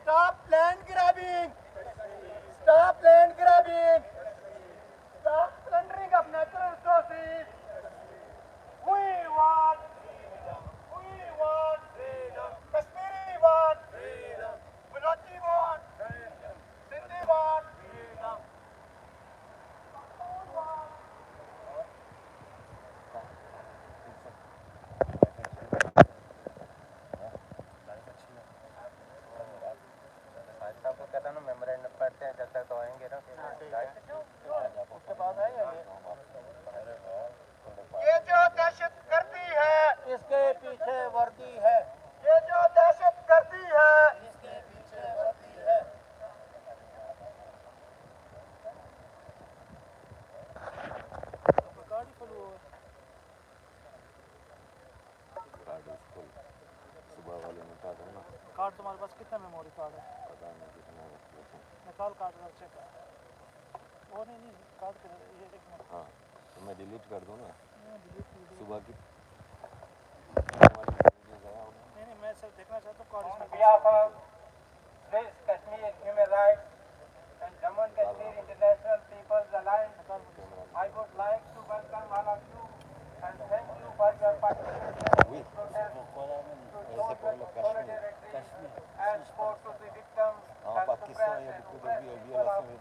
Stop land grabbing! Stop land grabbing! Stop plundering of natural resources! We want freedom! We want freedom! Kashmiri want freedom! Balochi want freedom! Sindhi want freedom! Memorandum पढ़ते हैं जब तक तो आएंगे ना उसके बाद आएगा ये जो दहशत गर्दी है इसके पीछे वर्दी है ये जो दहशत गर्दी है इसके पीछे वर्दी है गाड़ी फुल सुबह वाले निकाल दो ना कार्ड तुम्हारे पास कितना मेमोरी कार्ड है पता नहीं कितना निकाल कार्ड का चेक वो नहीं कार्ड के ये एक मिनट हाँ तो मैं डिलीट कर दूँ ना सुबह की नहीं मैं सिर्फ देखना चाहता हूँ कार्ड इसमें This Kashmir Human Rights and Jammu and Kashmir International People's Alliance. I would like to welcome all of you and thank you for your participation in this protest to show solidarity and support to the victims and Pakistan suppress ya and bu oppressed bir people of violação de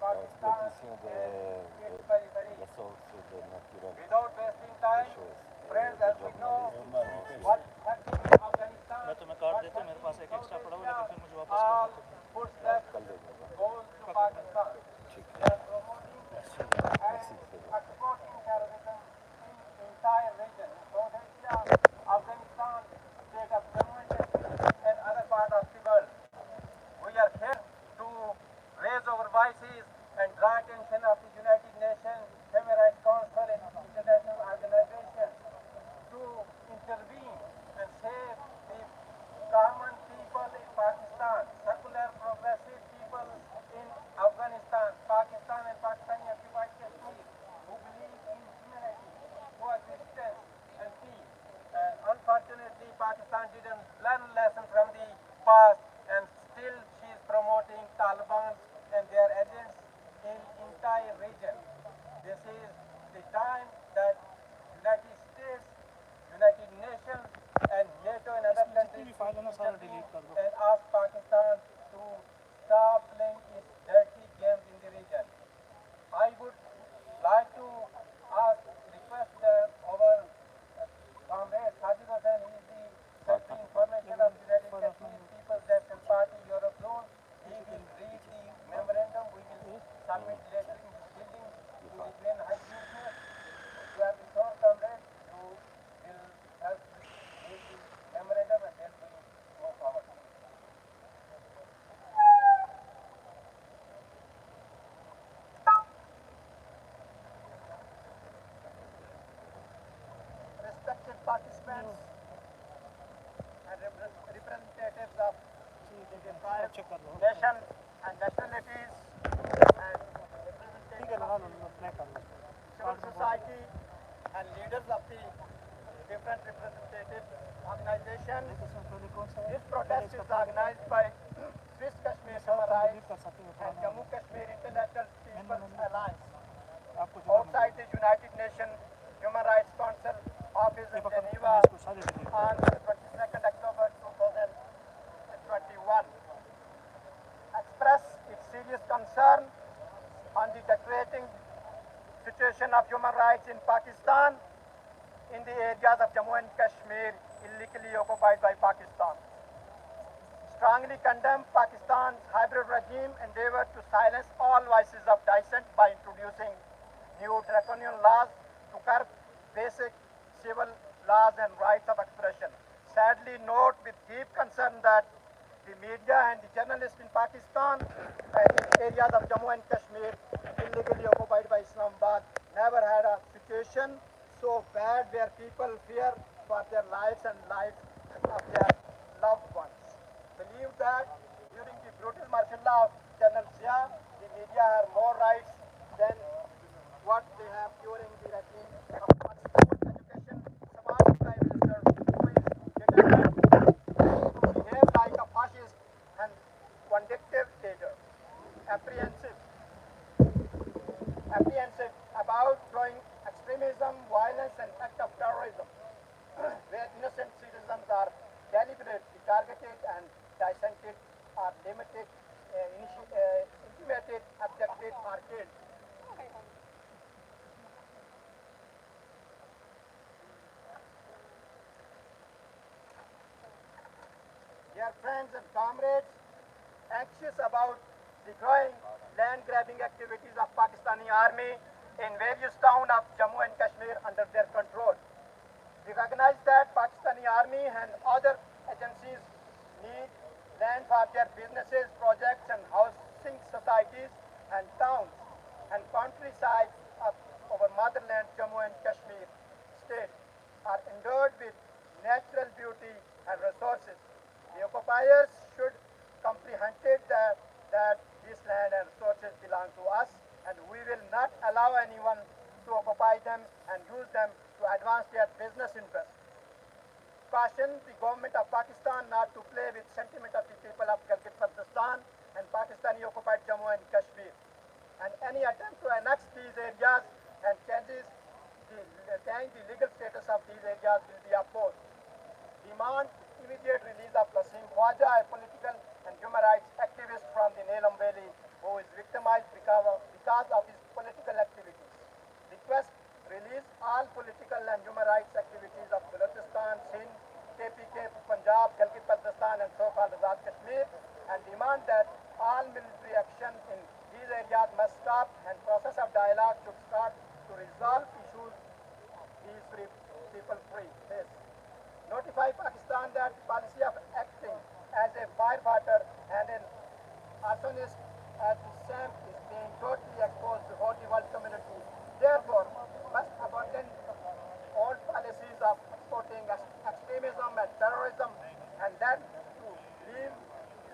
Pakistan exploitation de its periphery. resources natural Without wasting time, friends, as we know what's happening in Afghanistan, मैं तुम्हें card देता हूँ मेरे पास एक extra पड़ा हुआ लेकिन फिर मुझे वापस all कर दो footsteps goes to Pakistan. They are promoting and exporting terrorism in the entire region, South Asia, Afghanistan, state of Jammu and Kashmir, and other parts of the world. We are here to raise our voices and draw attention of the United Nations, Human Rights Council, and international organizations to intervene and save the common people in Pakistan, secular progressive people in Afghanistan, Pakistan and Pakistani occupied Kashmir who believe in humanity, coexistence and peace. Unfortunately, Pakistan didn't learn lessons from the past and still she is promoting Taliban and their agents in entire region. This is the time that United States, United Nations and NATO and other countries and ask Pakistan to stop playing its dirty games in the region. I would like to request our comrade Sajid Hussain, he is the Secretary Information of United Kashmir People's National Party Europe Zone. He will read the memorandum. We will submit later in this building to the Grand High Commissioner. You have the floor, comrade. You will help read the memorandum and then we move forward. Respected participants and representatives of the five nations and nationalities and representatives of civil society and leaders of the different representative organizations. This protest is organized by Swiss Kashmir Human Rights and Jammu Kashmir International People's Alliance outside the United Nations Human Rights Council office in Geneva on 22nd October 2021. Express its serious concern on the deteriorating situation of human rights in Pakistan in the areas of Jammu and Kashmir illegally occupied by Pakistan. Strongly condemn Pakistan's hybrid regime endeavor to silence all voices of dissent by introducing new draconian laws to curb basic civil laws and rights of expression. Sadly note with deep concern that the media and the journalists in Pakistan and in areas of Jammu and Kashmir illegally occupied by Islamabad never had a situation so bad where people fear for their lives and lives of their loved ones. Believe that during the brutal martial law of General Zia, the media had more rights than what they have during the regime of Pakistan. Education, Samaj Prime Minister, who is determined to behave like a apprehensive about growing extremism, violence, and act of terrorism, where innocent citizens are deliberately targeted and dissented, are limited, intimidated, abducted, or killed. Dear friends and comrades, anxious about the growing land grabbing activities of Pakistani army in various towns of Jammu and Kashmir under their control. Recognize that Pakistani army and other agencies need land for their businesses, projects and housing societies and towns and countryside of our motherland Jammu and Kashmir state are endowed with natural beauty and resources. The occupiers should comprehend that this land and resources belong to us and we will not allow anyone to occupy them and use them to advance their business interests. Caution the government of Pakistan not to play with sentiment of the people of Gilgit-Baltistan and Pakistani occupied Jammu and Kashmir. And any attempt to annex these areas and change the legal status of these areas will be opposed. Demand immediate release of Qasim Khwaja, a political and human rights activist from the Neelam Valley who is victimized because of his political activities. Request release all political and human rights activities of Balochistan, Hind, KPK, Punjab, Gilgit-Baltistan and so-called Azad Kashmir and demand that all military action in these areas must stop and process of dialogue should start to resolve issues these people face. Notify Pakistan that policy of acting as a firefighter and an arsonist as the same is being totally exposed before the world community. Therefore, must abandon all policies of exporting extremism and terrorism and then to live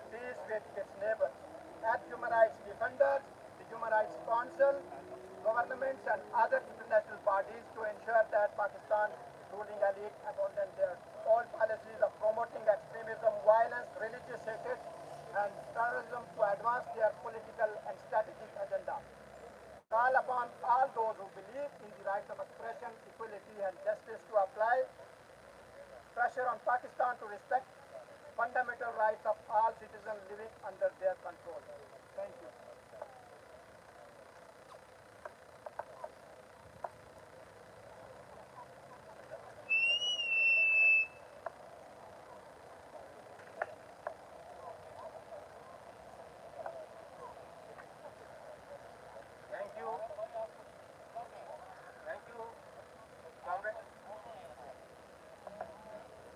peace with its neighbors. As human rights defenders, the Human Rights Council, governments and other international bodies to ensure that Pakistan ruling elite abandon their all policies of promoting extremism, violence, religious hatred and terrorism to advance their political and strategic agenda. Call upon all those who believe in the rights of expression, equality and justice to apply pressure on Pakistan to respect fundamental rights of all citizens living under their control. Thank you. Thank you. Thank you, Comrade.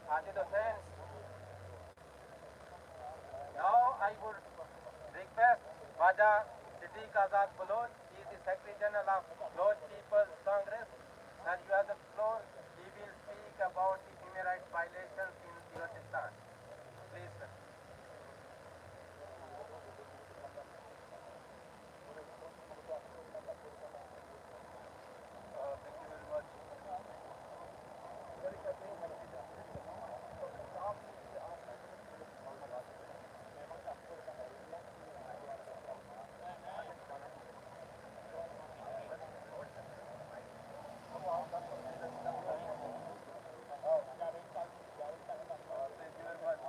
Ajit Hussain. Now I would request Raja Siddiq Azad Baloch, he is the Secretary General of Baloch People's Congress, and you have the floor. He will speak about the human rights violations in Balochistan. Please, sir. Thank you very much.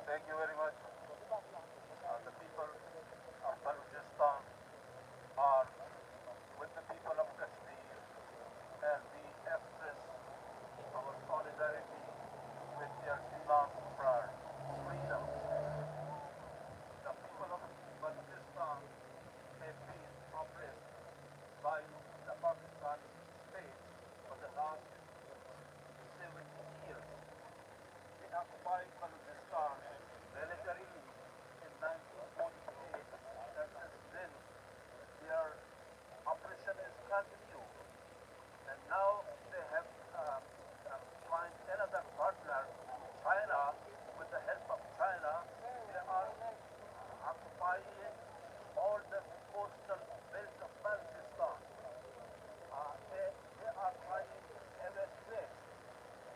Thank you very much. The people of Balochistan are with the people of Kashmir and we express our solidarity with their demand for freedom. The people of Balochistan have been oppressed by the Pakistani state for the last 70 years. They occupied Balochistan militarily in 1948 and since then their operation is continued. And now they have find another partner, China. With the help of China, they are occupying all the coastal belt of Balochistan. They are trying to evacuate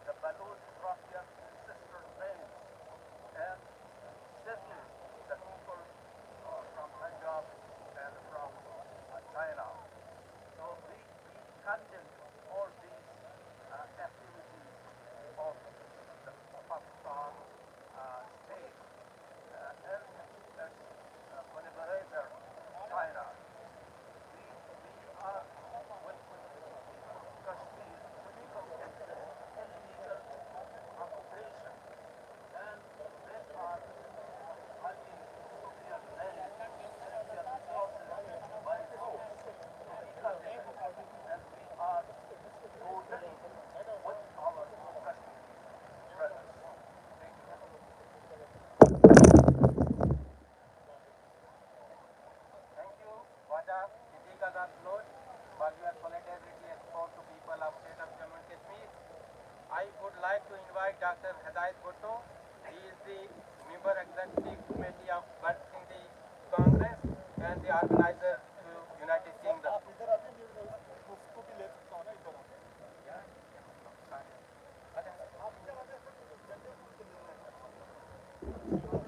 the Baloch from their ancestral lands and settle the people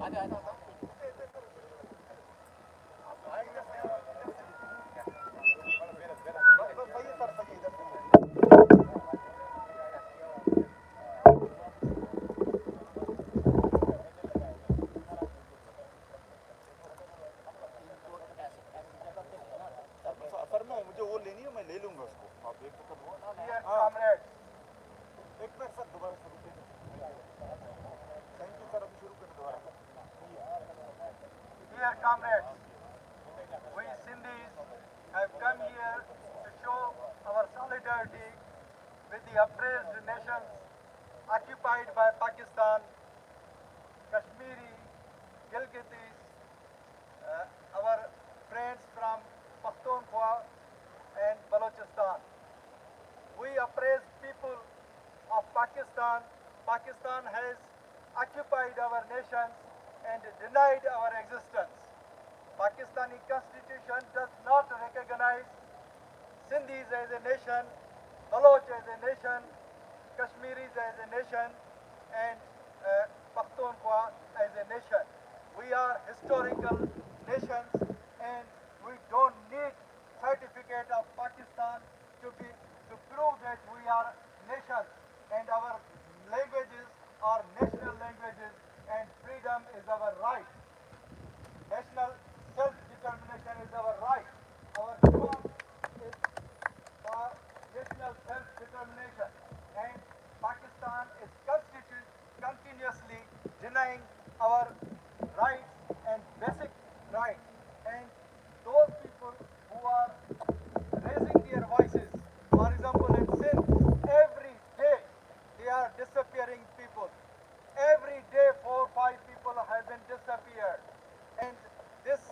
Dear comrades, dear comrades, we Sindhis have come here to show our solidarity with the oppressed nations occupied by Pakistan, Kashmiri, Gilgitis, our friends from Pakhtunkhwa and Balochistan. We oppressed people of Pakistan. Pakistan has occupied our nations and denied our existence. Pakistani constitution does not recognize Sindhis as a nation, Baloch as a nation, Kashmiris as a nation, and Pakhtunkhwa as a nation. We are historical nations and we don't need certificate of Pakistan to prove that we are nations, and our languages are national languages and freedom is our right. National self-determination is our right. Our demand is for national self-determination, and Pakistan is continuously denying our rights and basic rights. And those people who are raising their voices, for example in Sindh, every day they are disappearing people. Every day 4 or 5 people have been disappeared. And this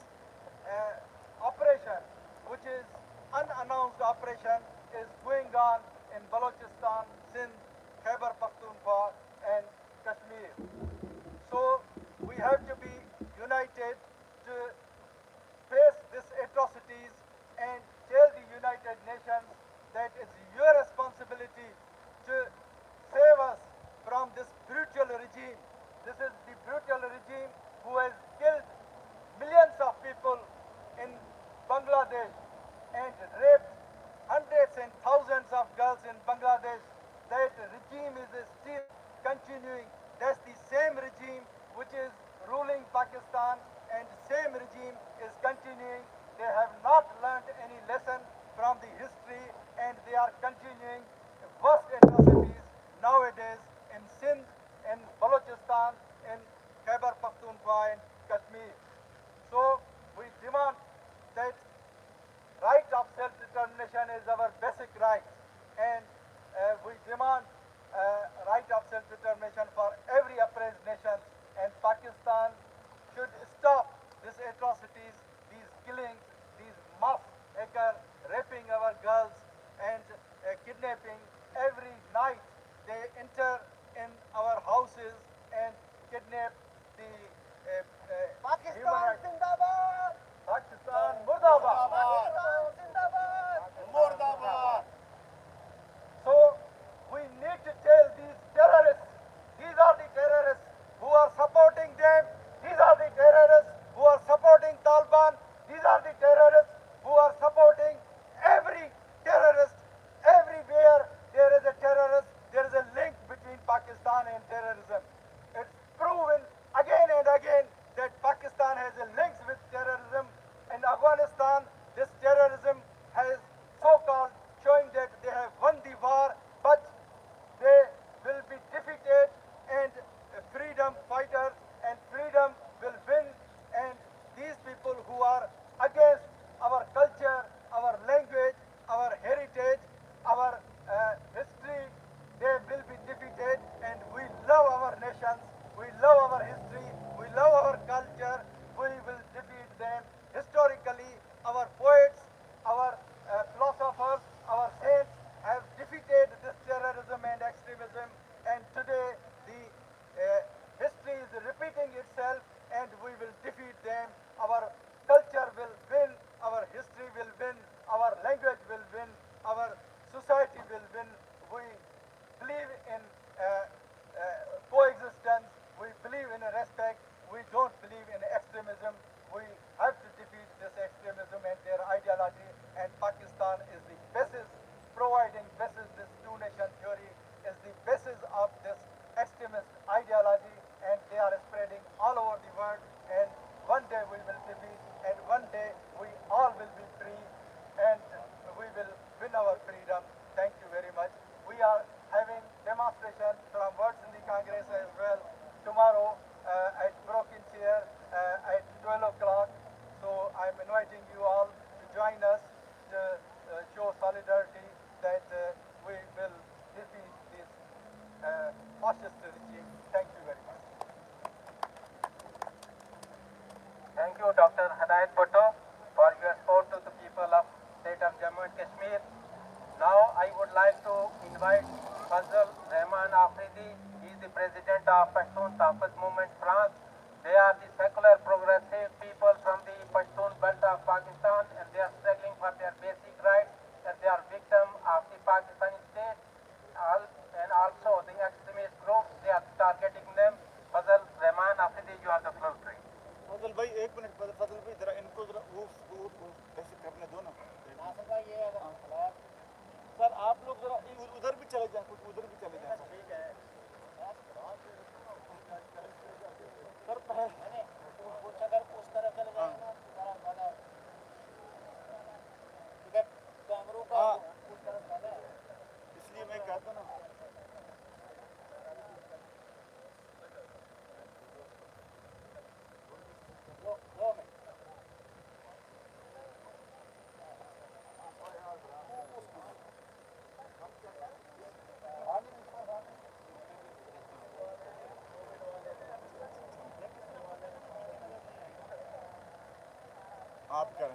operation, which is unannounced operation, is going on in Balochistan, Sindh, Khyber Pakhtunkhwa and Kashmir. So we have to be united to face these atrocities and tell the United Nations that it's your responsibility to save us from this brutal regime. This is the brutal regime who has killed millions of people in Bangladesh and raped hundreds and thousands of girls in Bangladesh. That regime is still continuing. That's the same regime which is ruling Pakistan, and same regime is continuing. They have not learned any lesson from the history, and they are continuing worst atrocities nowadays in Sindh, in Balochistan, in Khyber Pakhtunkhwa and Kashmir. So we demand that right of self-determination is our basic right, and we demand right of self-determination for every oppressed nation, and Pakistan should stop these atrocities, these killings, these massacre, raping our girls and kidnapping. Every night they enter in our houses and kidnap the Pakistan Zindabad! Pakistan Murdabad! Pakistan Zindabad! Murdabad! So we need to tell these terrorists, these are the terrorists who are supporting them, these are the terrorists who are supporting Taliban, these are the terrorists who are supporting every terrorist. Everywhere there is a terrorist, there is a link between Pakistan and terrorism. It's proven again and again that Pakistan has a links with terrorism. In Afghanistan, this terrorism has so-called showing that they have won the war, but they will be defeated, and freedom fighters and freedom will win, and these people who are against our culture, our language, our heritage, our history, they will be defeated, and we love our nations, we love our history, we love our culture, we will defeat them. Historically, our poets, our philosophers, our saints have defeated this terrorism and extremism, and today the history is repeating itself, and we will defeat them. Our culture will win, our history will win, our language will win, our society will win. We believe in coexistence, we believe of Pashtun Taqat movement, France. They are the secular, progressive people from the Pashtun belt of Pakistan, and they are struggling for their basic rights, and they are victim of the Pakistani state. And also the extremist groups, they are targeting them. Fazal Rahman, Afridi, you have the floor, please. फजल भाई एक minute फजल भाई जरा इनको जरा वो ऐसे करने दो ना सर आप लोग जरा उधर भी चले जाएं कुछ उधर भी चले जाएं ठीक है सर कुछ अगर उस तरह चले जाएंगे ना कैमरों का उस तरफ इसलिए मैं कहता ना आप क्या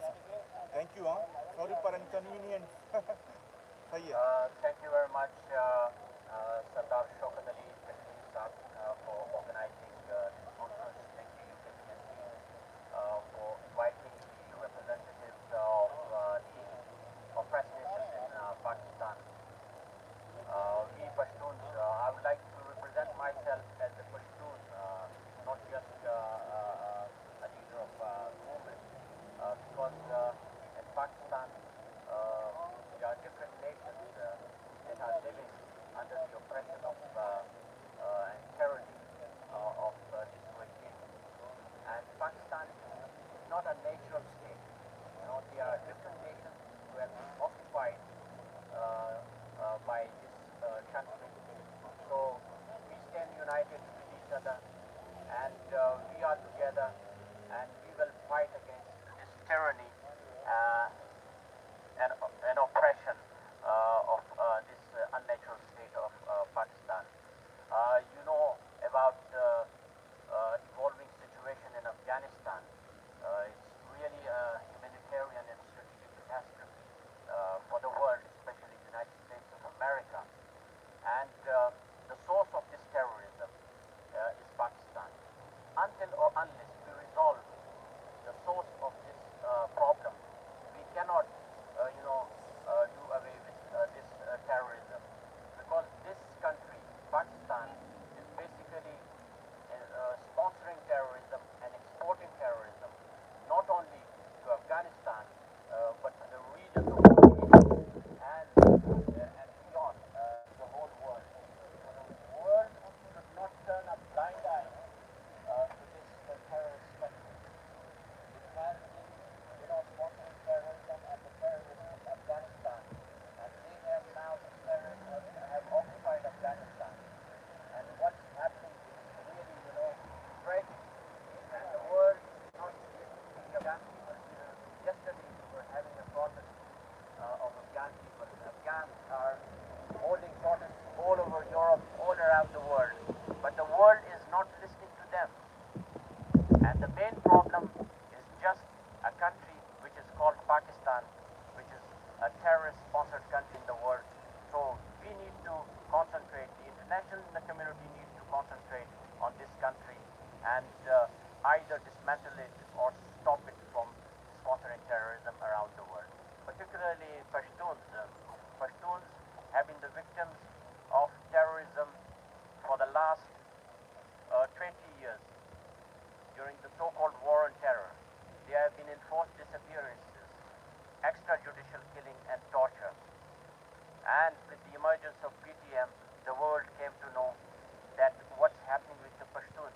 थैंक यू हाँ सॉरी फॉर इनकन्वीनियंट सही है Thank you very much, Sardar Shaukat Ali, for organizing this conference. Thank you, UKPNP, for inviting the representatives of the oppressed nations in Pakistan. We Pashtuns, I would like to represent myself as a Pashtun, not just a leader of movement, because in Pakistan, there are different nations that are living under the oppression of and tyranny of this regime. And Pakistan is not a natural state. There are different nations who have been occupied by this country. So we stand united with each other, and we are together, and we will fight against this tyranny and oppression of this unnatural state of Pakistan. You know about evolving situation in Afghanistan. It's really a humanitarian and strategic catastrophe for the world, especially the United States of America. And the source of this terrorism is Pakistan. Until or unless we resolve the source of this problem, we cannot do away with this terrorism, because this country, Pakistan, is basically sponsoring terrorism and exporting terrorism, not only to Afghanistan, but to the region of the and beyond the whole world. So the world should not turn a blind eye to this terrorist country. It has been, sponsoring terrorism and the terrorists in Afghanistan, and they have now the terrorists have occupied Afghanistan. And what's happening is really, tragic. And the world is not listening to the Afghan people. Yesterday we were having a protest of Afghan people. Afghans are holding protests all over Europe, all around the world. But the world is not listening to them. And the main problem is just a country which is called Pakistan, which is a terrorist-sponsored country in the world. So we need to concentrate, the international community needs to concentrate on this country and either dismantle it or stop it from sponsoring terrorism around the world. Particularly Pashtuns. Pashtuns have been the victims of terrorism for the last 20 years. During the so-called war on terror, there have been enforced disappearances, extrajudicial killing and torture. And with the emergence of PTM, the world came to know that what's happening with the Pashtuns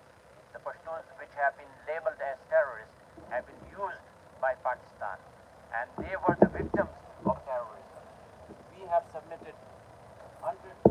which have been labeled as terrorists, have been used by Pakistan. And they were the victims of terrorism. We have submitted hundreds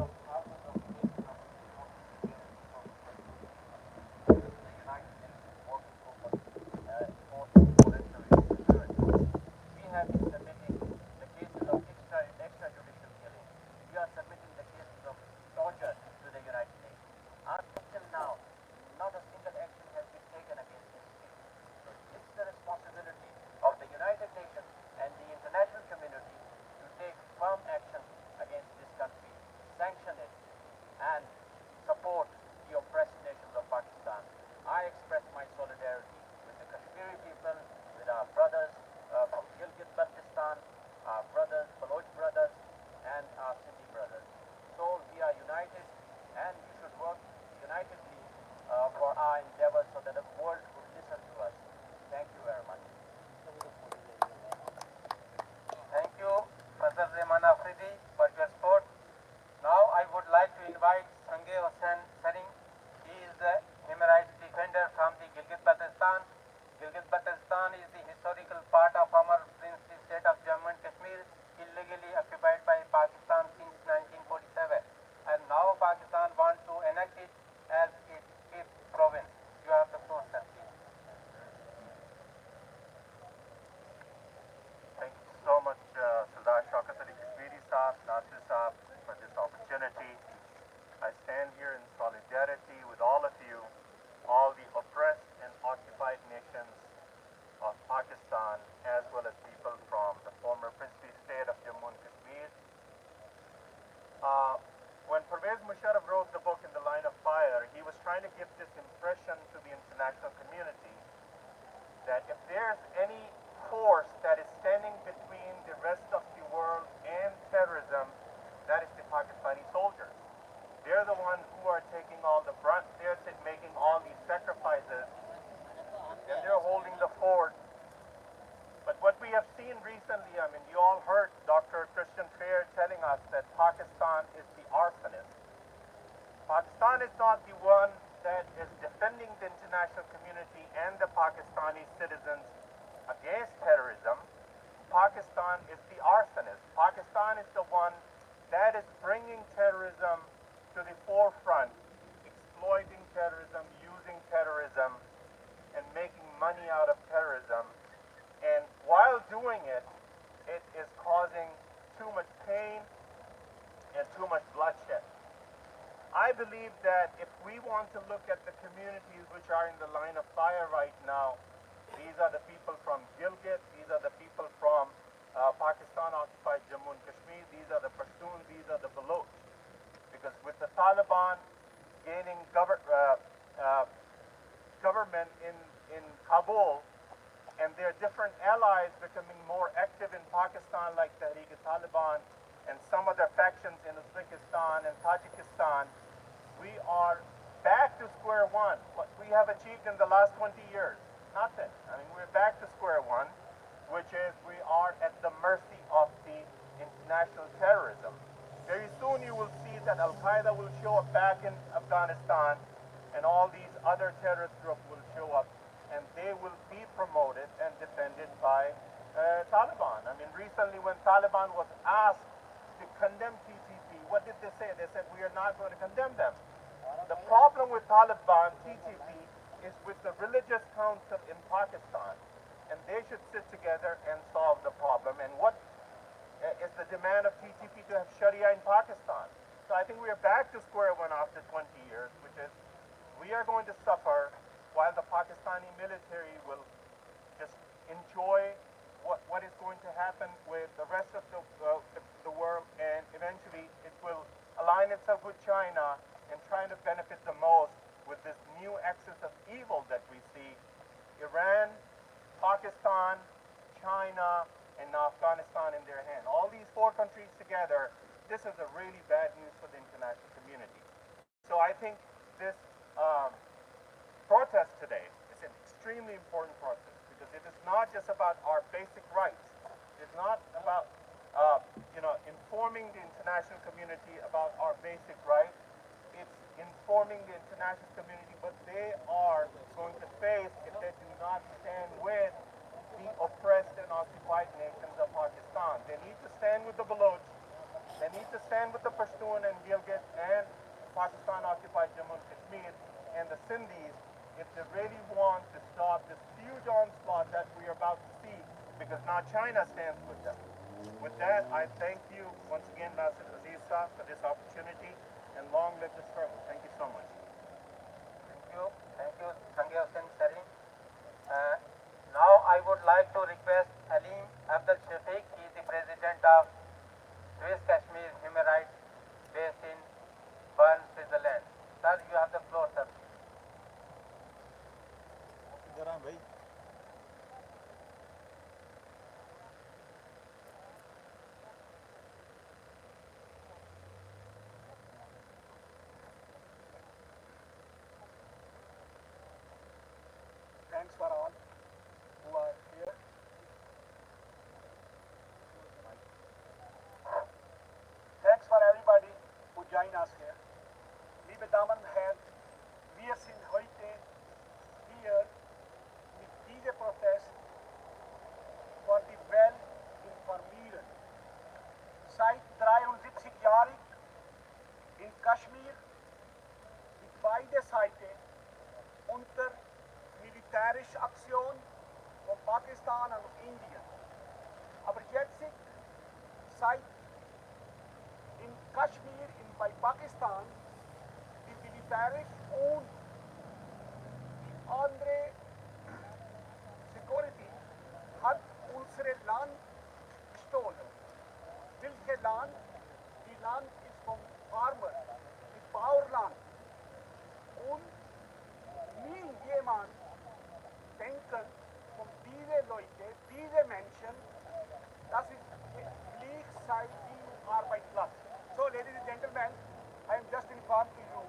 our endeavors so that the world would listen to us. Thank you very much. Thank you, Fazal Rehman Afridi, for your support. Now I would like to invite Sanjay Hossain Saring. He is the human rights defender from the Gilgit-Baltistan. Gilgit-Baltistan is the historical part of our princely state of Jammu and Kashmir, illegally occupied by Pakistan since 1947. And now Pakistan wants to enact it as its fifth province. You have the floor, sir. Thank you so much, Sardar Shaukat Ali Kashmiri Saab, Nasir Saab, for this opportunity. I stand here in solidarity with all of you, all the oppressed and occupied nations of Pakistan, as well as people from the former princely state of Jammu and Kashmir. When Pervez Musharraf wrote the book In the Line of Fire, he was trying to give this impression to the international community that if there's any force that is standing between the rest of the world and terrorism, that is the Pakistani soldiers. They're the ones who are taking all the brunt. They're making all these sacrifices, and they're holding the fort. But what we have seen recently, I mean, you all heard Dr. Christian Fair telling us that Pakistan is the arsonist. Pakistan is not the one that is defending the international community and the Pakistani citizens against terrorism. Pakistan is the arsonist. Pakistan is the one that is bringing terrorism to the forefront, exploiting terrorism, using terrorism, and making money out of terrorism. And while doing it, it is causing too much pain and too much bloodshed. I believe that if we want to look at the communities which are in the line of fire right now, these are the people from Gilgit, these are the people from Pakistan-occupied Jammu and Kashmir, these are the Pashtuns, these are the Baloch. Because with the Taliban gaining government in Kabul, and their different allies becoming more active in Pakistan, like Tehreek-e-Taliban and some other factions in Uzbekistan and Tajikistan, we are back to square one. What we have achieved in the last 20 years, nothing. I mean, we're back to square one, which is we are at the mercy of the international terrorism. Very soon you will see that Al-Qaeda will show up back in Afghanistan, and all these other terrorist groups will show up, and they will be promoted and defended by Taliban. I mean, recently when Taliban was asked to condemn TTP, what did they say? They said, we are not going to condemn them. The problem with Taliban, TTP, is with the religious council in Pakistan, and they should sit together and solve the problem. And what is the demand of TTP to have Sharia in Pakistan? So I think we are back to square one after 20 years, which is we are going to suffer while the Pakistani military will just enjoy what is going to happen with the rest of the world, and eventually it will align itself with China and trying to benefit the most with this new axis of evil that we see. Iran, Pakistan, China, and now Afghanistan in their hand. All these four countries together, this is a really bad news for the international community. So I think this protest today is an extremely important protest because it is not just about our basic rights. It is not about informing the international community about our basic rights. It's informing the international community what they are going to face if they do not stand with the oppressed and occupied nations of Pakistan. They need to stand with the Baloch, they need to stand with the Pashtun and Gilgit and Pakistan-occupied Jammu and Kashmir and the Sindhis if they really want to stop this huge onslaught that we are about to see, because now China stands with them. With that, I thank you once again, Nasir Aziz Sahab, for this opportunity, and long live the struggle. Thank you so much. Thank you, Sanjay Hossain Saring. Now I would like to request Alim Abdul Shafiq. He is the president of Swiss Kashmir Human Rights based in Bern, Switzerland. Sir, you have the floor, sir. militärische Aktion von Pakistan und Indien. Aber jetzt seit in Kashmir, bei Pakistan, die militärisch und die andere Security hat unsere Land gestohlen. Welches Land? Die Land ist vom Farmer, die Bauerland. Und nie jemand denken von diesen Leuten, diese Menschen, das ist gleich sei wie Arbeitsplatz. So, ladies and gentlemen, I am just informed to you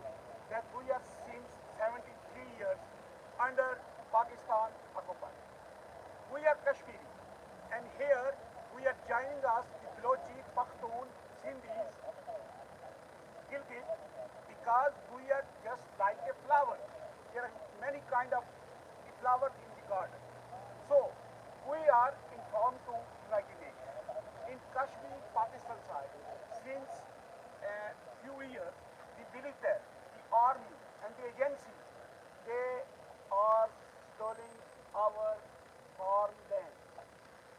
that we are since 73 years under Pakistan occupied. We are Kashmiri, and here we are joining us the Balochi, Pakhtun, Sindhis, Gilgit, because we are just like a flower. There are many kind of flowers in the garden. So, we are informed to United Nations. In Kashmir, Pakistan side, since a few years, the military, the army, and the agency, they are stealing our farmland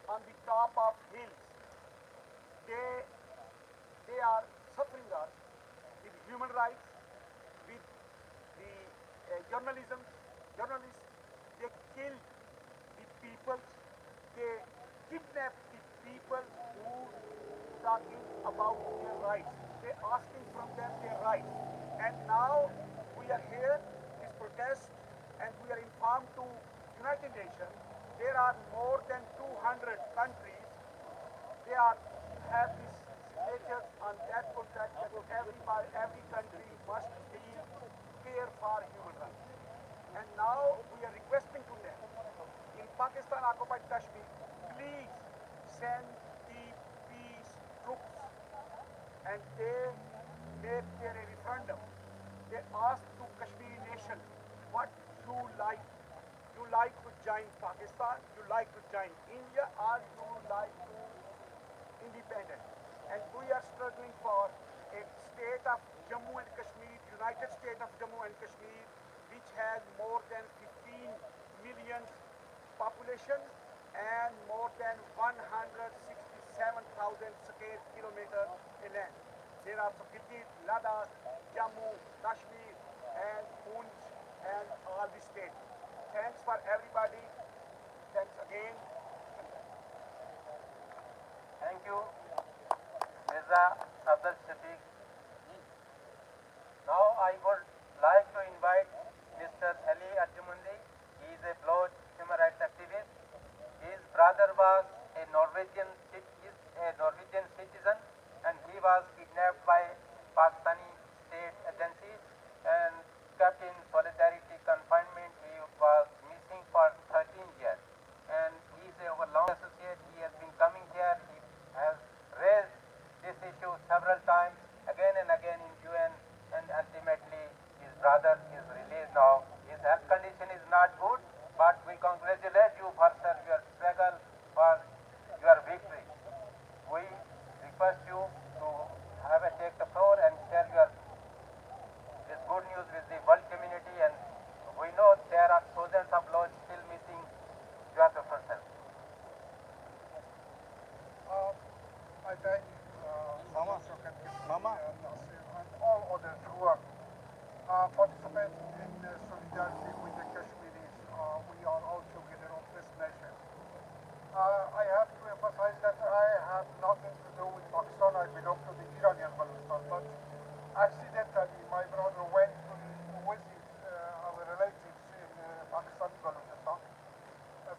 on the top of hills. They are suffering us with human rights, with the journalists. They kill the people. They kidnap the people who talking about their rights. They asking from them their rights. And now we are here, this protest, and we are informed to United Nations. There are more than 200 countries. They have these signatures on that contract that every country must be care for human rights. And now we are requesting to them, in Pakistan occupied Kashmir, please send the peace troops. And they made their referendum. They asked to Kashmiri nation, what you like? You like to join Pakistan? You like to join India? Or you like to independent? And we are struggling for a state of Jammu and Kashmir, United State of Jammu and Kashmir, which has more than 15 million population and more than 167,000 square kilometers in land. There are Gilgit, Ladakh, Jammu, Kashmir, and Poonch, and all the states. Thanks for everybody. Thanks again. Thank you, Mirza Abdul Shafiq. Now I would like to invite Mr. Ali Arjumundi. He is a Baloch human rights activist. His brother was a Norwegian citizen, and he was kidnapped by Pakistani state agencies and kept in solidarity confinement. He was missing for 13 years, and he is our long associate. He has been coming here. He has raised this issue several times, again and again in UN, and ultimately his brother is released now. His health condition is not good, but we congratulate you for sir, your struggle for your victory. We request you to take the floor and share your this good news with the world community, and we know there are thousands of laws still missing. You have the first help. I thank Mama. Mama. and all others who are participating in solidarity with the Kashmiris. We are all together on this nation. I have to emphasize that I have nothing to do with Pakistan. I belong to the Iranian Balochistan, but accidentally my brother went to visit our relatives in Pakistani Balochistan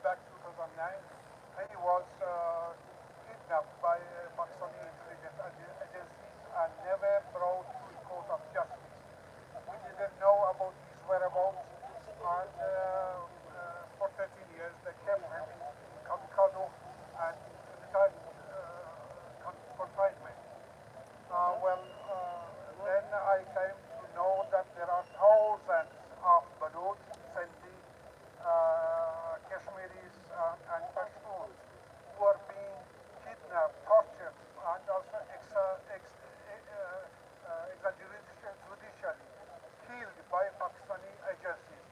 back 2009, and he was kidnapped by Pakistani intelligence agencies and never brought to the court of justice. We didn't know about his whereabouts, and for 13 years they kept him in Kamikado and in confinement. Then I came to know that there are thousands of Baloch, Sindhi, Kashmiris, and Pashtuns who are being kidnapped, tortured, and also extrajudicially killed by Pakistani agencies.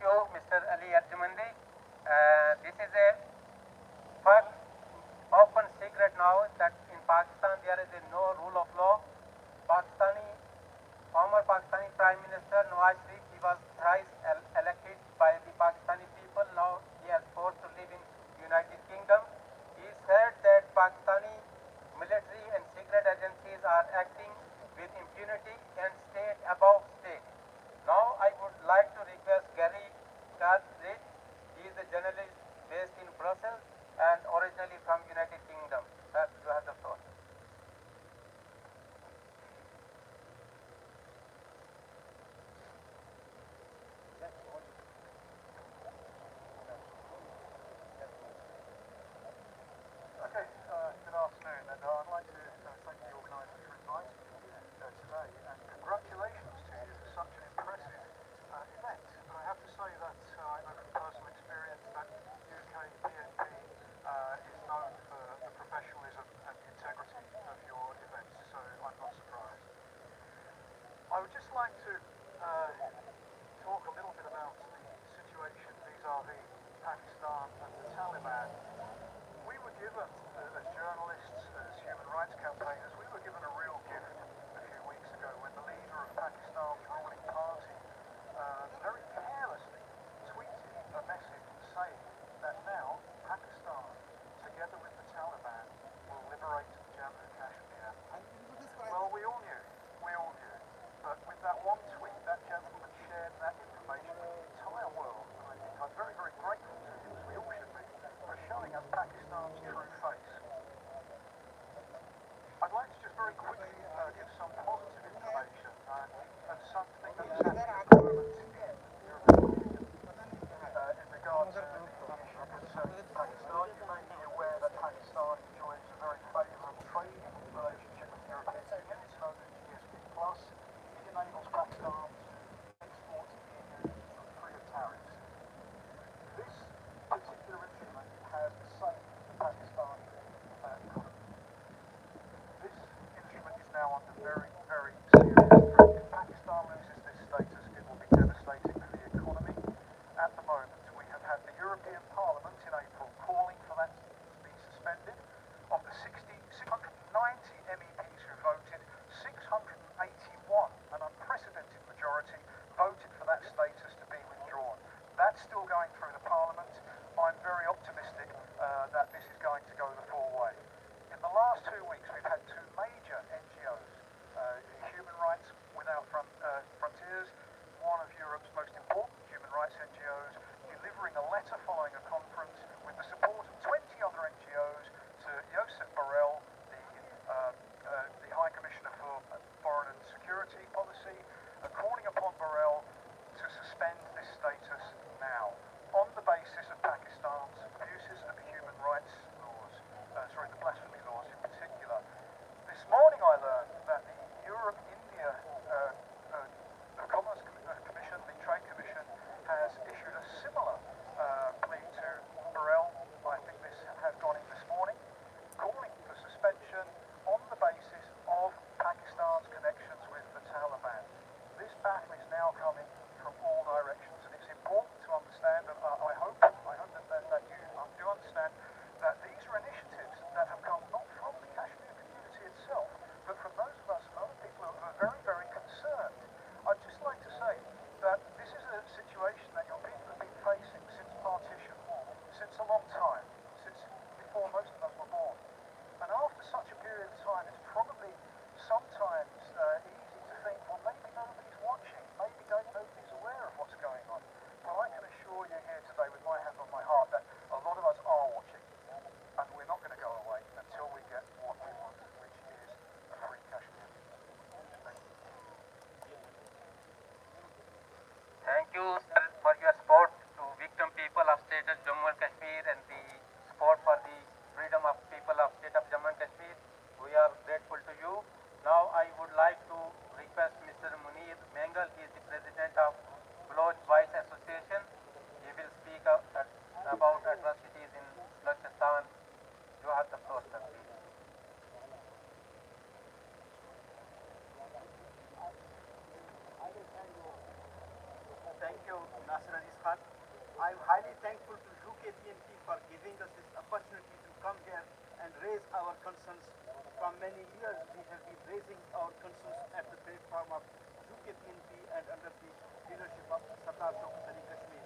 you, Mr. Ali Arjamandi. This is a first open secret now that in Pakistan there is no rule of law. Former Pakistani Prime Minister Nawaz Sharif, he was thrice elected by the Pakistani people. Now he is forced to live in United Kingdom. He said that Pakistani military and secret agencies are acting with impunity and state above state. Now I would like to request Gary Cartridge. He is a journalist based in Brussels and originally from United Kingdom. Sir, you have the floor. Okay, good afternoon, and I'd like to thank the organisers for inviting me today, and congratulations to you for such an impressive event. But I have to say that I know from personal experience that UKPNP is known for the professionalism and the integrity of your events, so I'm not surprised. I would just like to talk a little bit about the situation vis-à-vis Pakistan and the Taliban. We were given, as journalists, as human rights campaigners, we were given a real gift a few weeks ago when the leader of Pakistan's ruling party very carelessly tweeted a message saying that now Pakistan, together with the Taliban, will liberate Jammu and Kashmir. Well, we all knew, but with that one tweet, that gentleman shared that information with the entire world, and I think I'm very, very grateful to him, as we all should be, for showing us Pakistan's true face. I'd like to just very quickly give some positive information and something that is happening at the moment in the European Union in regards to the issue concerning Pakistan. You may be aware that Pakistan enjoys a very favourable trading relationship with the European Union. It's known as GSP+. It enables Pakistan to export to the EU free of tariffs. This particular instrument has the same Pakistan economy. This instrument is now under very, very serious threat. If Pakistan loses this status, it will be devastating for the economy. At the moment, we have had the European Parliament in April calling for that to be suspended. Of the 690 MEPs who voted, 681, an unprecedented majority, voted for that status to be withdrawn. That's still going through the Parliament. I'm very optimistic that this is going to go the full way. In the last 2 weeks, we've had two major NGOs, Human Rights Without Frontiers, one of Europe's most important human rights NGOs, delivering a letter following a conference with the support of 20 other NGOs to Josep Borrell, the High Commissioner for Foreign and Security Policy, calling upon Borrell to suspend this status now, on the basis of Pakistan's abuses of human rights laws, the blasphemy laws in particular. This morning I learned that the Europe-India Commerce Commission, the Trade Commission, has issued a similar plea to Borrell. I think this has gone in this morning, calling for suspension on the basis of Pakistan's connections with the Taliban. This battle is now coming from all directions, and it's important to understand, and I hope that you do understand, that these are initiatives that have come not from the Kashmir community itself, but from those of us and other people who are very, very concerned. I'd just like to say that this is a situation that your people have been facing since partition, since a long time, since before most of us were born. And after such a period of time, it's probably sometimes easy to think, well, maybe nobody's watching, maybe nobody's aware of what's going on. Well, I can assure you here today with Khan. I'm highly thankful to UKPNP for giving us this opportunity to come here and raise our concerns. For many years, we have been raising our concerns at the platform of UKPNP and under the leadership of Sardar Shaukat Ali Kashmir.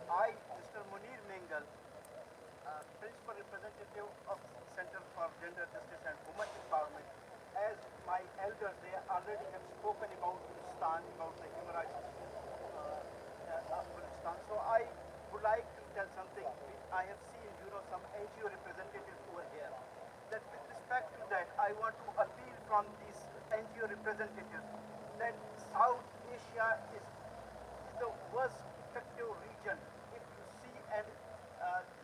I, Mr. Munir Mengal, Principal Representative of Center for Gender Justice and Women Empowerment, as my elders, they already have spoken about Pakistan, about the human rights of Pakistan. So I would like to tell something. I have seen, some NGO representatives over here. That with respect to that, I want to appeal from these NGO representatives that South Asia is the worst effective region. If you see, and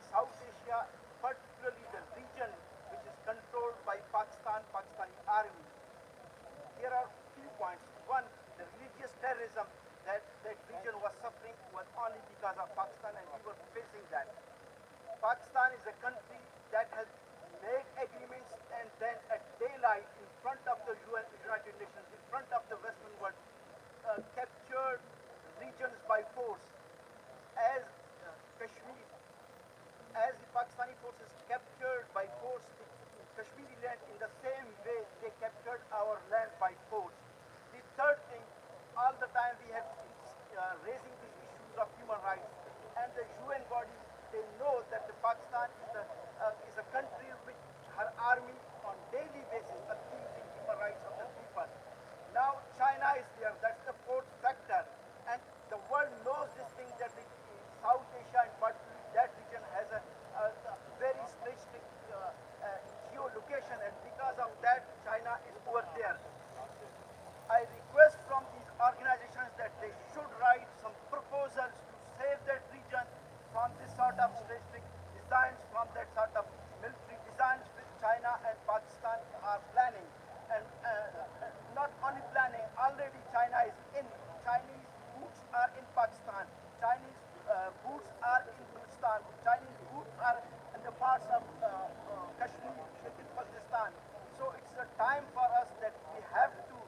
South Asia, particularly the region which is controlled by Pakistani army, there are few points. One, the religious terrorism that region was suffering was only because of Pakistan, and we were facing that. Pakistan is a country that has made agreements and then at daylight in front of the United Nations, in front of the Western world, captured regions by force. As Kashmir, as the Pakistani forces captured by force the Kashmiri land, in the same way they captured our land by force. The third thing, all the time we have been raising these issues of human rights, and the UN bodies, they know that the Pakistan is a country which her army on daily basis abusing human rights of the people. Now China is there, that's the fourth factor, and the world knows this thing that South Asia and particularly that region has a very strategic geolocation, and because of that China is over there. I request from these organizations that they should write some proposals to save that region from this sort of strategic designs, from that sort of military designs which China and Pakistan are planning. And not only planning, already China is in. Chinese boots are in Pakistan. Chinese boots are in Pakistan. Chinese boots are in the parts of Kashmir, in Pakistan. So it's a time for us that we have to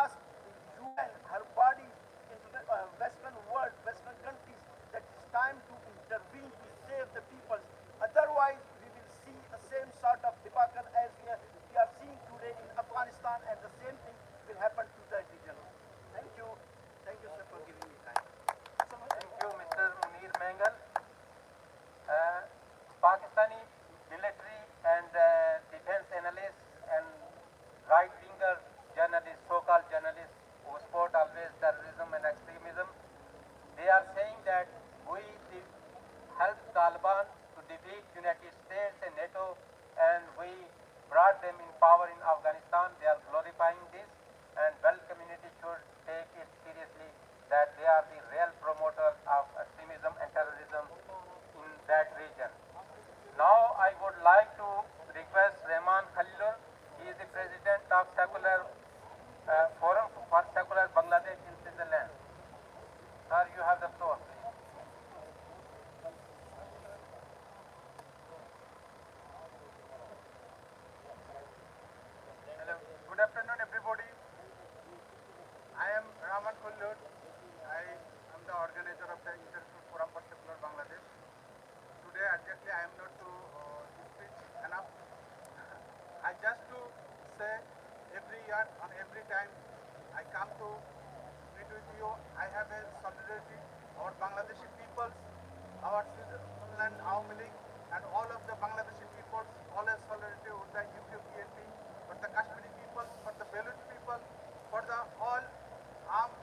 ask the UN, her bodies in the Western world, Western countries, that it's time to intervene to save the people. Otherwise, we will see the same sort of debacle as we are seeing today in Afghanistan, and the same thing will happen to that region. Thank you. Thank you, sir, for giving me time. Thank you, Mr. Munir Mengal. Pakistani military and defense analysts and right-winger journalists, so-called journalists who support always terrorism and extremism, they are saying that we helped Taliban to defeat United States and NATO, and we brought them in power in Afghanistan. They are glorifying this, and world community should take it seriously that they are the real promoters of extremism and terrorism in that region. Now I would like to request Rahman Khalilur. He is the president of Secular Forum for Secular Bangladesh in Switzerland. Sir, you have the floor. Hello. Good afternoon, everybody. I am Rahman Khalilur. I am the organizer of the International Forum for Secular Bangladesh. Today, actually, I am not to speak enough. I just to say every year, on every time I come to meet with you, I have a solidarity. Our Bangladeshi peoples, our Switzerland, Awami League, and all of the Bangladeshi peoples, all have solidarity with the UKPNP, for the Kashmiri people, for the Baluch people, for the all armed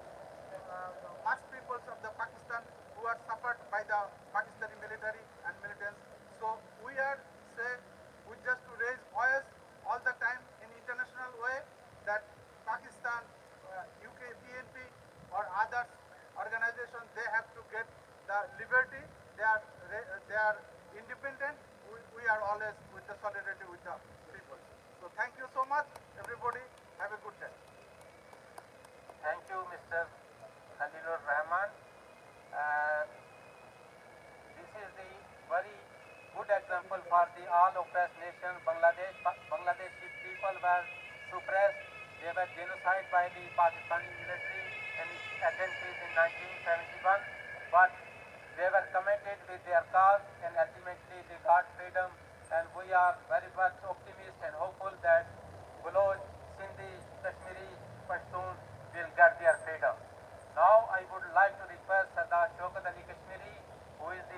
mass peoples of the Pakistan who are suffered by the Pakistani military and militants. So we are we just to raise voice all the time in international way that Pakistan, UKPNP or other organizations, they have to get the liberty. They are independent. We are always with the solidarity with the people. So thank you so much, everybody. Have a good day. Thank you, Mr. Khalilur Rahman. This is the very good example for the all oppressed nation, Bangladesh. Bangladeshi people were suppressed. They were genocide by the Pakistani military and its agencies in 1971. but they were committed with their cause and ultimately they got freedom, and we are very much optimistic and hopeful that Baloch, Sindhi, Kashmiri, Pashtun will get their freedom. Now I would like to request Sardar Shaukat Ali Kashmiri, who is the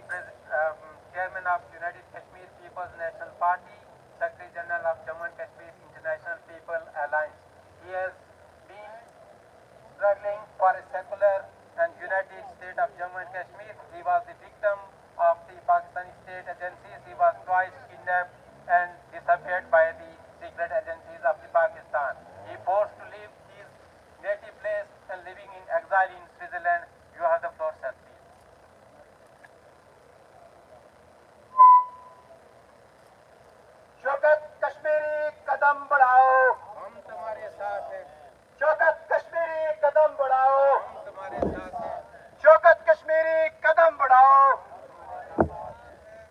chairman of United Kashmir People's National Party, Secretary General of Jammu and Kashmir International People Alliance. He has been struggling for a secular and united state of Jammu and Kashmir. He was the victim of the Pakistani state agencies. He was twice kidnapped and disappeared by the secret agencies of the Pakistan. He forced to leave his native place and living in exile in Switzerland. You have the floor, sir, please. Shaukat Kashmiri कदम बढ़ाओ, हम तुम्हारे साथ हैं, शौकत कश्मीरी कदम बढ़ाओ, हम तुम्हारे साथ हैं, शौकत कश्मीरी कदम बढ़ाओ।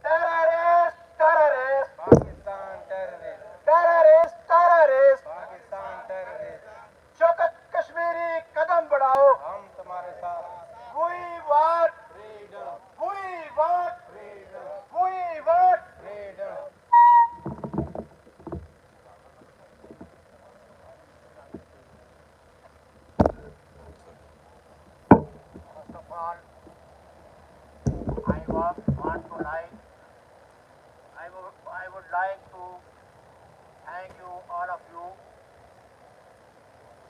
Terrorist terrorist Pakistan terrorist, terrorist terrorist, Pakistan terrorist, Shaukat Kashmiri कदम बढ़ाओ। हम तुम्हारे साथ हैं। We want Freedom, we want freedom, we want freedom. First of all, I would like to thank you, all of you,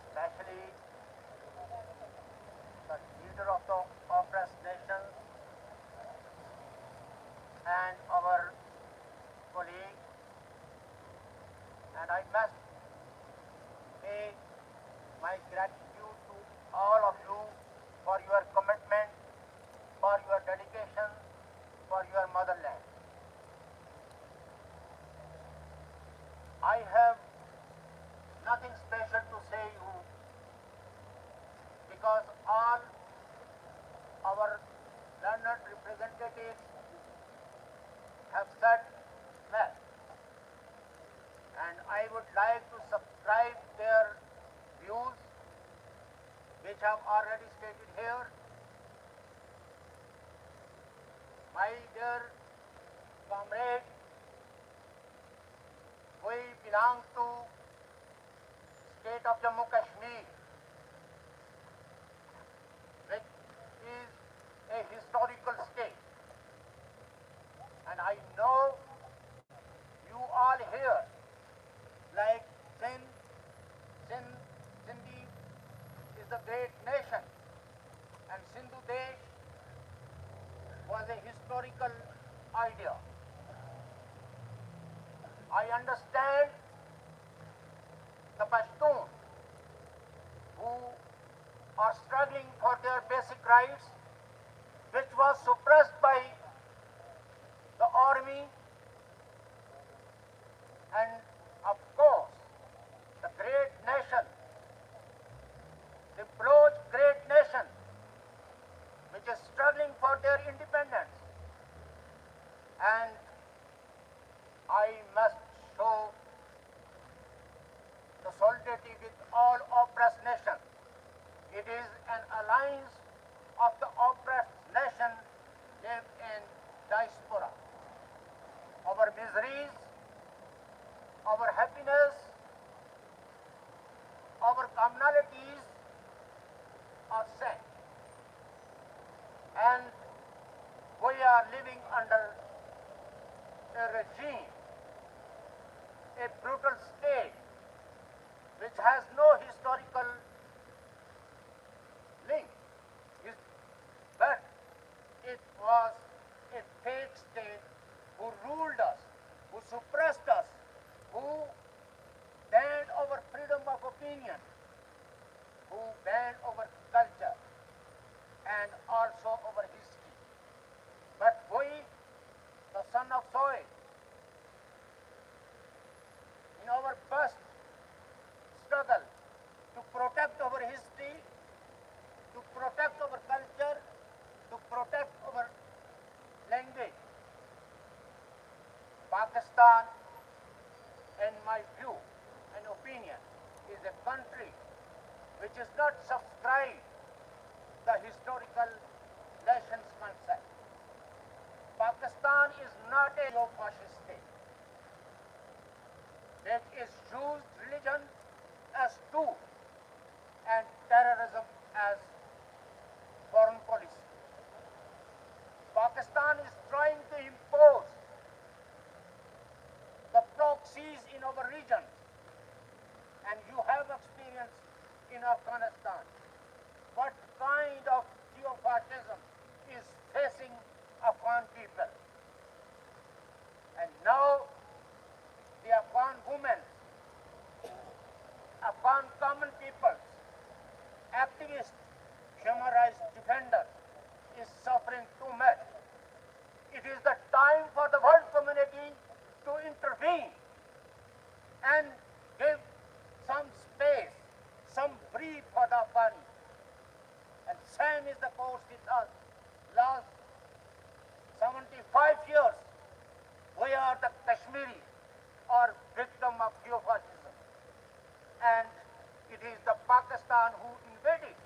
especially the leader of the oppressed nations and our colleague, and I must pay my gratitude to all of you for your commitment, for your dedication, for your motherland. I have nothing special to say you because all our learned representatives have said well, and I would like to subscribe their views which I have already stated here. My dear comrade, we belong to state of Jammu Kashmir, which is a historical state, and I know you all here, like Sindhi is a great nation, and Sindhu Desh was a historical idea. I understand the Pashtun who are struggling for their basic rights, which was suppressed by the army, and of course the great nation, the Baloch great nation, which is struggling for their independence. And I must show the solidarity with all oppressed nations. It is an alliance of the oppressed nation live in diaspora. Our miseries, our happiness, our commonalities are same. And we are living under a regime, a brutal state, which has no historical link, but it was a fake state who ruled us, who suppressed us, who banned our freedom of opinion, who banned our culture and also our history. But we, the son of soil, in our first struggle to protect our history, to protect our culture, to protect our language, Pakistan, in my view and opinion, is a country which is not subscribed the historical lessons as foreign policy. Pakistan is trying to impose the proxies in our region, and you have experience in Afghanistan. What kind of geofascism is facing Afghan people? And now the Afghan women, Afghan common peoples, activists, human rights defenders is suffering too much. It is the time for the world community to intervene and give some space, some brief for the Afghans. And same is the course with us. Last 75 years, we are the Kashmiri or victim of geofascism. And it is the Pakistan who invaded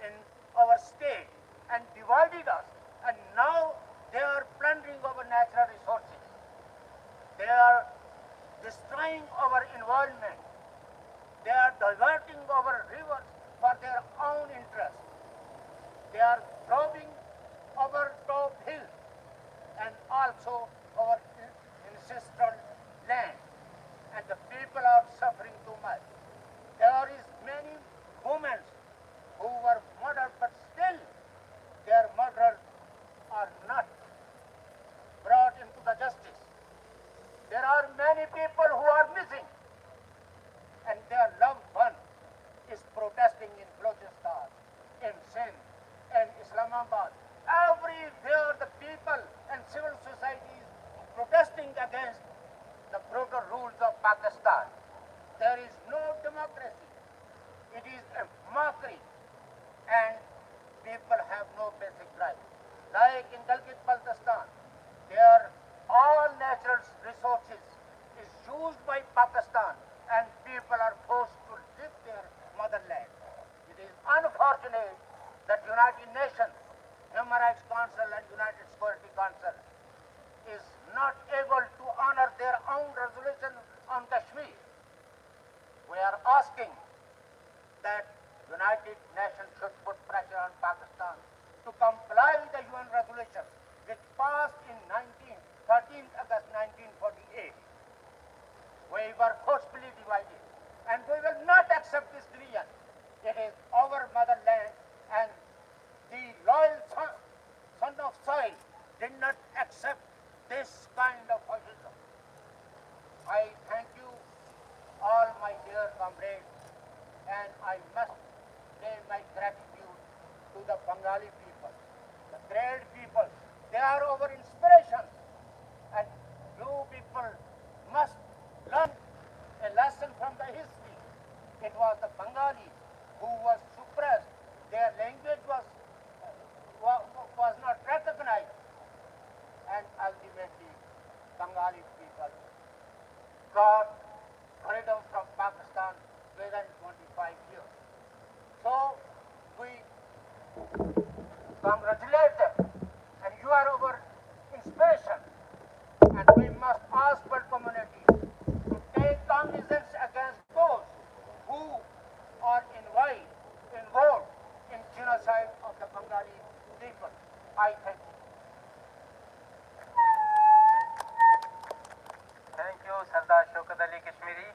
in our state and divided us. And now they are plundering our natural resources. They are destroying our environment. They are diverting our rivers for their own interests. They are robbing our top hills and also our ancestral land. And the people are suffering too much. There is many women who were murdered, but still their murderers are not brought into the justice. There are many people who are missing, and their loved one is protesting in Balochistan, in Sindh, in Islamabad. Everywhere the people and civil society is protesting against the brutal rules of Pakistan. There is no democracy. It is a mockery, and people have no basic rights. Like in Gilgit-Baltistan, there all natural resources is used by Pakistan, and people are forced to leave their motherland. It is unfortunate that United Nations, Human Rights Council and United Security Council is not able to honor their own resolution on Kashmir. We are asking that United Nations should put pressure on Pakistan to comply with the UN resolution which passed in 13th August 1948. We were forcibly divided, and we will not accept this division. It is our motherland, and the loyal son of soil did not accept this kind of fascism. I thank you, all my dear comrades, and I must pay my gratitude to the Bengali people, the great people. They are our inspiration, and you people must learn a lesson from the history. It was the Bengali who was suppressed. Their language was not recognized, and ultimately Bengali people got freedom from Pakistan within 25 years. So we congratulate them, and you are our inspiration, and we must ask world community to take cognizance against those who are involved in genocide of the Bengali people. I thank you. Thank you, Sardar Shaukat Ali Kashmiri.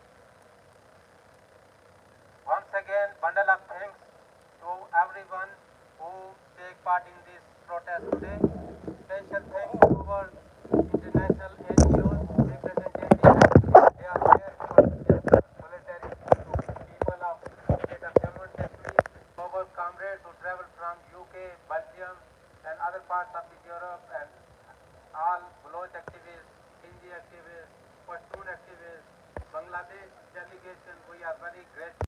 Once again, bundle of thanks to everyone who take part in this protest today. Special thanks to our international NGOs representatives. They are there for solidarity to people of state of Jammu and Kashmir. Our comrades who travel from UK, Belgium, and other parts of Europe, and all Baloch activists, Hindi activists, Pashtun activists, Bangladesh delegation. We are very grateful.